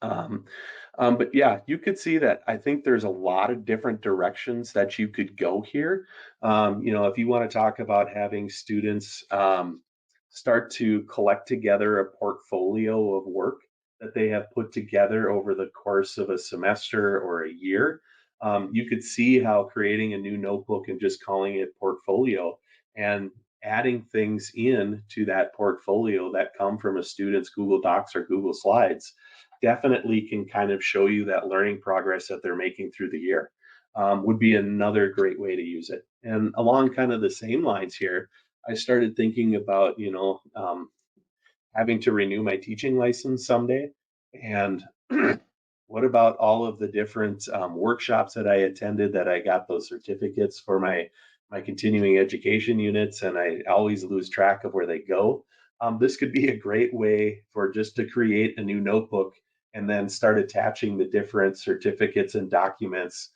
Um, but yeah, you could see that. I think there's a lot of different directions that you could go here. If you want to talk about having students start to collect together a portfolio of work that they have put together over the course of a semester or a year, you could see how creating a new notebook and just calling it portfolio and adding things in to that portfolio that come from a student's Google Docs or Google Slides definitely can kind of show you that learning progress that they're making through the year. Would be another great way to use it. And along kind of the same lines here, I started thinking about, having to renew my teaching license someday. And what about all of the different workshops that I attended that I got those certificates for my continuing education units, and I always lose track of where they go. This could be a great way for just to create a new notebook and then start attaching the different certificates and documents,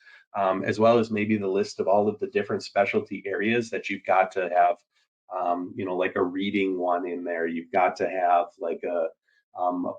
as well as maybe the list of all of the different specialty areas that you've got to have. Like a reading one in there. You've got to have like a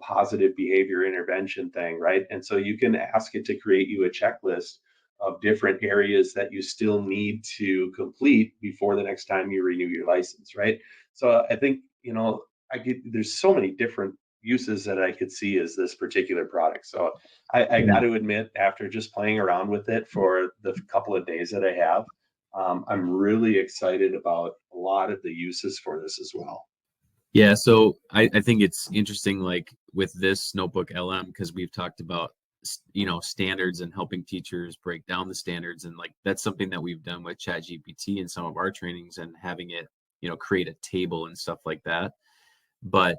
positive behavior intervention thing, right? And so you can ask it to create you a checklist of different areas that you still need to complete before the next time you renew your license, right? So I think, there's so many different uses that I could see as this particular product. So I got Yeah. to admit, after just playing around with it for the couple of days that I have, I'm really excited about a lot of the uses for this as well. Yeah, so I think it's interesting, like with this Notebook LM, because we've talked about, standards and helping teachers break down the standards. And like that's something that we've done with ChatGPT in some of our trainings and having it, create a table and stuff like that. But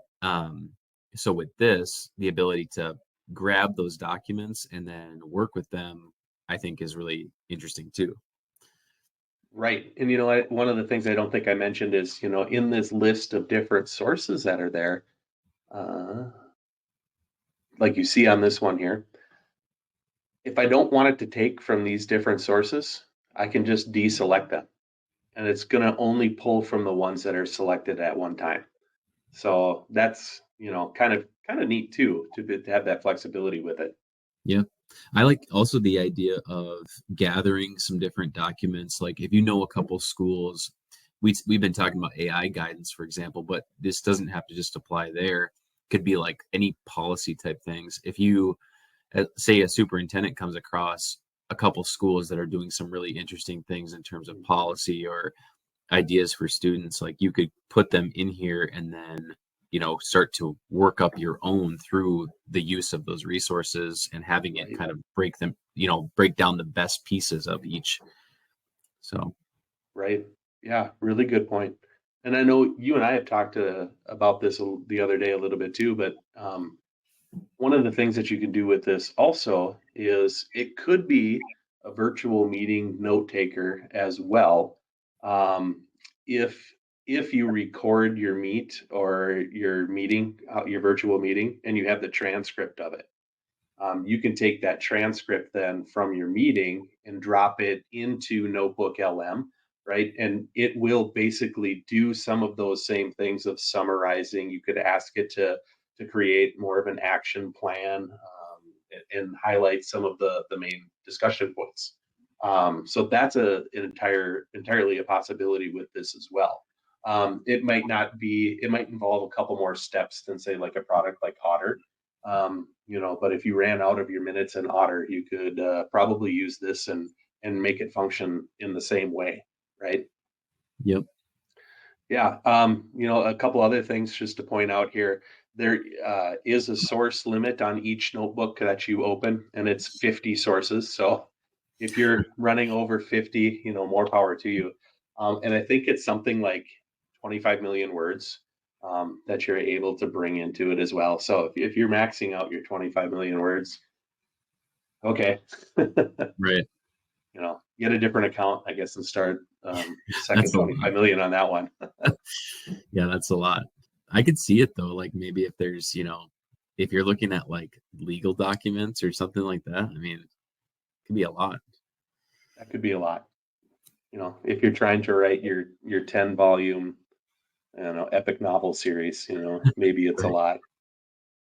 so with this, the ability to grab those documents and then work with them, I think is really interesting too. Right. And one of the things I don't think I mentioned is, in this list of different sources that are there, uh, like you see on this one here, if I don't want it to take from these different sources, I can just deselect them. And it's going to only pull from the ones that are selected at one time. So that's, kind of neat too, to have that flexibility with it. Yeah. I like also the idea of gathering some different documents. Like if you know a couple schools, we've been talking about AI guidance, for example, but this doesn't have to just apply there. Could be like any policy type things. If you say a superintendent comes across a couple schools that are doing some really interesting things in terms of policy or ideas for students, like you could put them in here and then start to work up your own through the use of those resources and having it Right. kind of break down the best pieces of each. So Right. Yeah, really good point. And I know you and I have talked about this the other day a little bit too, but one of the things that you can do with this also is it could be a virtual meeting note taker as well. Um, if if you record your meet or your meeting, your virtual meeting, and you have the transcript of it, you can take that transcript then from your meeting and drop it into Notebook LM, right? And it will basically do some of those same things of summarizing. You could ask it to create more of an action plan, and highlight some of the main discussion points. So that's entirely a possibility with this as well. It might not be. It might involve a couple more steps than say like a product like Otter, but if you ran out of your minutes in Otter, you could probably use this and make it function in the same way, right? yep. Yeah. A couple other things just to point out here. There is a source limit on each notebook that you open, and it's 50 sources. So if you're running over 50, more power to you. And I think it's something like 25 million words that you're able to bring into it as well. So if you're maxing out your 25 million words, okay, Right. get a different account, I guess, and start the second That's a lot. 25 million on that one. Yeah, that's a lot. I could see it though, like maybe if there's, if you're looking at like legal documents or something like that, I mean, it could be a lot. That could be a lot. If you're trying to write your 10 volume, I don't know, epic novel series, maybe it's a Right. lot.